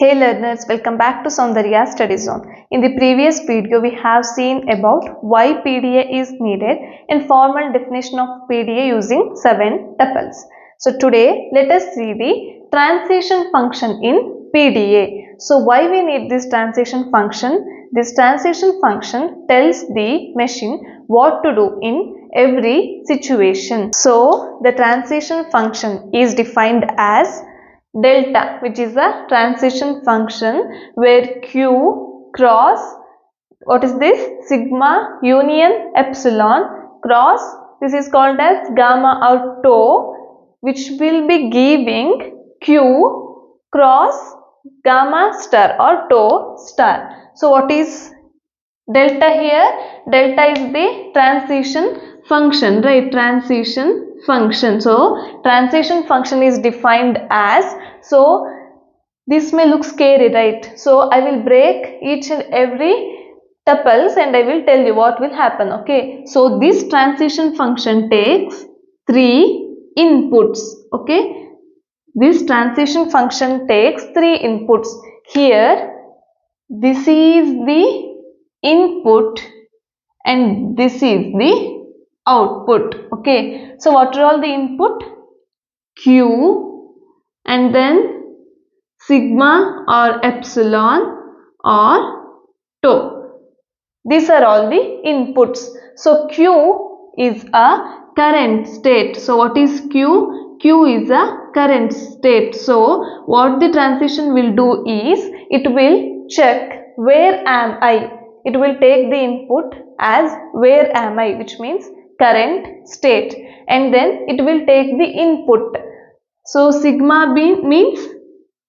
Hey learners, welcome back to Soundarya Study Zone. In the previous video, we have seen about why PDA is needed and formal definition of PDA using 7 tuples. So today, let us see the transition function in PDA. So why we need this transition function? This transition function tells the machine what to do in every situation. So the transition function is defined as delta, which is a transition function where q cross, what is this, sigma union epsilon cross, this is called as gamma or tau, which will be giving q cross gamma star or tau star. So what is delta here? Delta is the transition function, right? Transition function. So transition function is defined as, so this may look scary, right? So I will break each and every tuples and I will tell you what will happen. Okay, so this transition function takes 3 inputs. Okay, this transition function takes 3 inputs. Here this is the input and this is the output. Okay, so what are all the input? Q and then sigma or epsilon or tau. These are all the inputs. So Q is a current state. So what is Q? Q is a current state. So what the transition will do is, it will check where am I. It will take the input as where am I, which means current state, and then it will take the input. So sigma means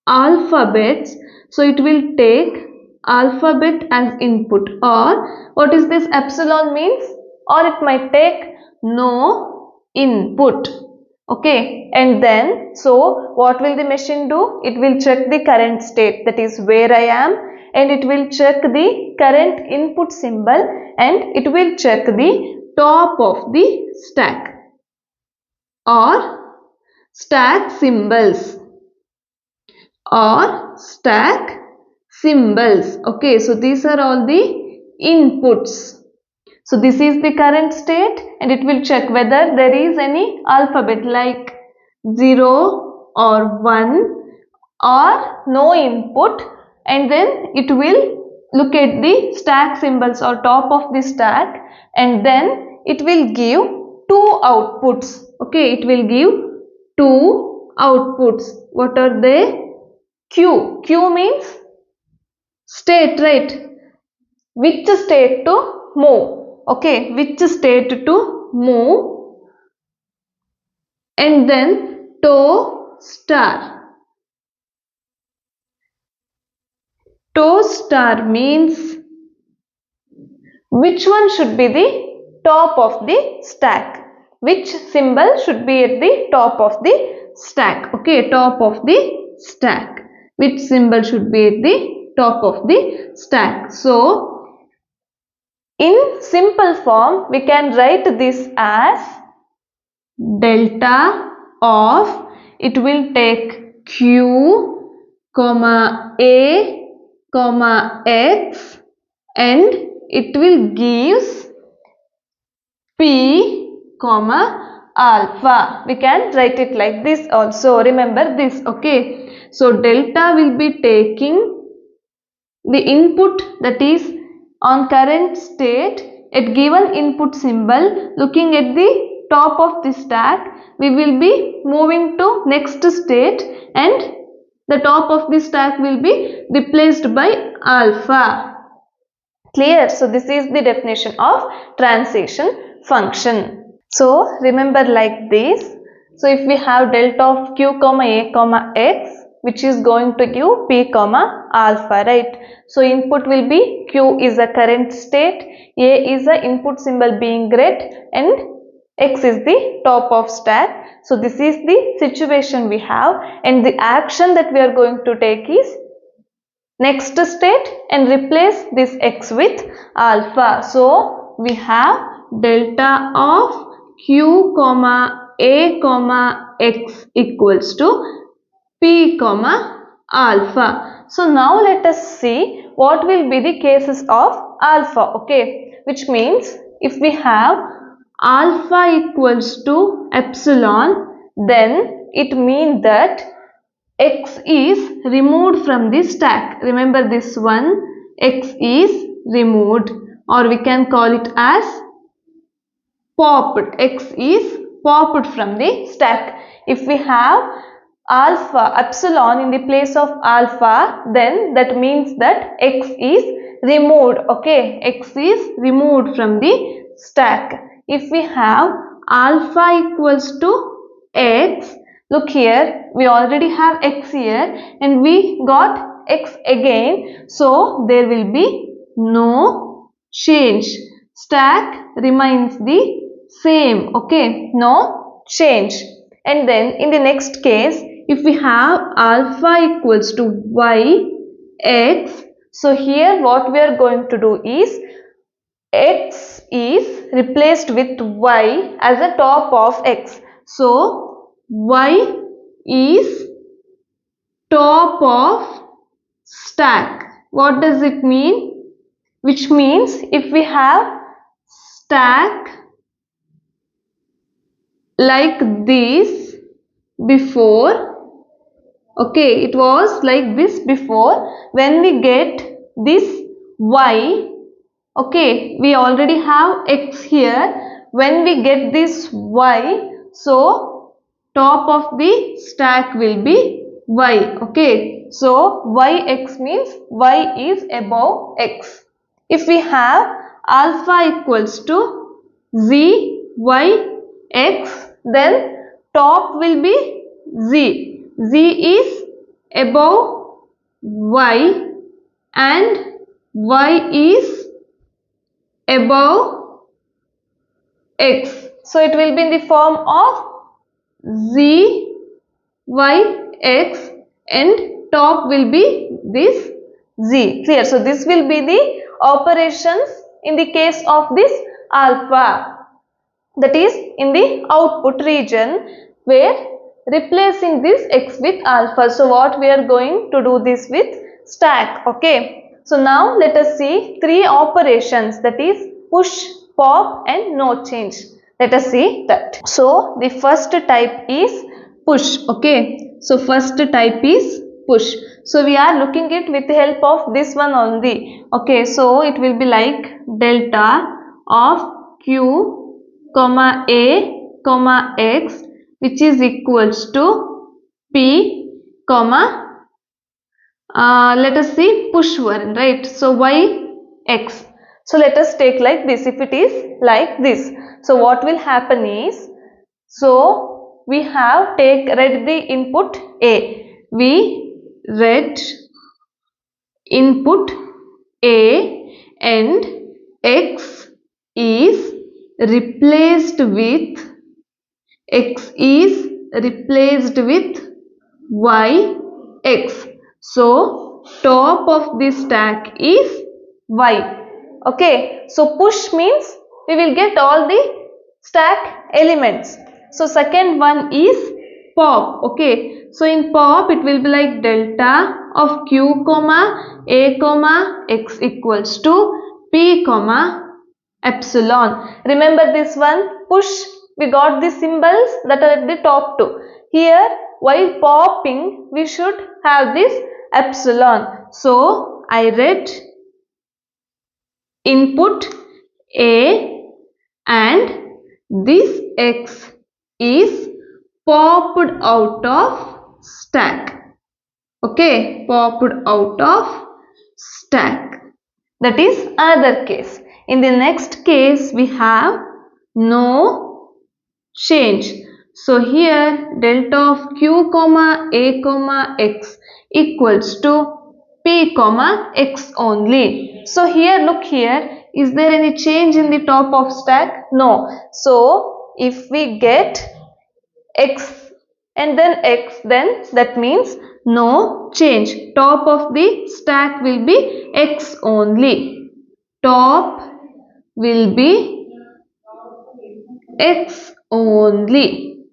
alphabets, so it will take alphabet as input. Or what is this epsilon means? Or it might take no input. Okay, and then so what will the machine do? It will check the current state, that is where I am, and it will check the current input symbol, and it will check the top of the stack or stack symbols or stack symbols. Okay, so these are all the inputs. So this is the current state and it will check whether there is any alphabet like 0 or 1 or no input, and then it will look at the stack symbols or top of the stack, and then it will give 2 outputs. Okay, it will give 2 outputs. What are they? Q. Q means state, right? Which state to move. Okay, which state to move, and then tau star. Tau star means which one should be the top of the stack. Which symbol should be at the top of the stack. Okay, top of the stack. Which symbol should be at the top of the stack. So in simple form, we can write this as delta of, it will take q, comma a, comma x, and it will gives p, comma alpha. We can write it like this also. Remember this. Okay, so delta will be taking the input, that is on current state at given input symbol, looking at the top of the stack, we will be moving to next state and the top of the stack will be replaced by alpha. Clear? So this is the definition of transition function. So remember like this. So if we have delta of q comma a comma x, which is going to give p comma alpha, right? So input will be q is a current state, a is a input symbol being red, and x is the top of stack. So this is the situation we have, and the action that we are going to take is next state and replace this x with alpha. So we have delta of q comma a comma x equals to p comma alpha. So now let us see what will be the cases of alpha, okay, which means if we have alpha equals to epsilon, then it means that x is removed from the stack. Remember this one, x is removed, or we can call it as popped. X is popped from the stack. If we have alpha, epsilon in the place of alpha, then that means that x is removed, okay, x is removed from the stack. If we have alpha equals to x, look here, we already have x here and we got x again, so there will be no change. Stack remains the same, okay, no change. And then in the next case, if we have alpha equals to y x, so here what we are going to do is x is replaced with y as a top of x. So y is top of stack. What does it mean? Which means if we have stack like this before, okay, it was like this before, when we get this y, okay, we already have x here, when we get this y, so top of the stack will be y, okay, so yx means y is above x. If we have alpha equals to z y x, then top will be z. Z is above y and y is above x. So it will be in the form of z y x and top will be this z. Clear? So this will be the operations in the case of this alpha, that is in the output region, where replacing this x with alpha. So what we are going to do this with stack, okay. So now let us see three operations, that is push, pop and no change. Let us see that. So the first type is push, okay. So first type is push. So we are looking it with the help of this one only, okay. So it will be like delta of q comma a comma x, which is equals to p comma let us see push one, right. So y x. So let us take like this. If it is like this, so what will happen is, so we have read the input a, we read input a and x is replaced with y x. So top of this stack is y, okay. So push means we will get all the stack elements. So second one is pop, okay. So in pop it will be like delta of q comma a comma x equals to p comma epsilon. Remember this one, push, we got the symbols that are at the top too. Here while popping we should have this epsilon. So I read input a and this x is popped out of stack, okay, popped out of stack. That is another case. In the next case we have no change. So here delta of q comma a comma x equals to p comma x only. So here look here, is there any change in the top of stack? No. So if we get x and then x, then that means no change. Top of the stack will be x only. Top will be x only,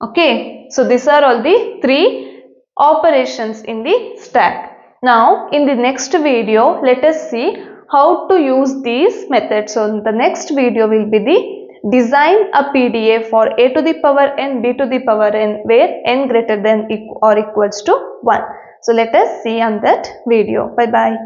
okay. So these are all the three operations in the stack. Now in the next video, let us see how to use these methods. So the next video will be the design a PDA for a to the power n, b to the power n, where n greater than or equals to 1. So let us see on that video. Bye bye.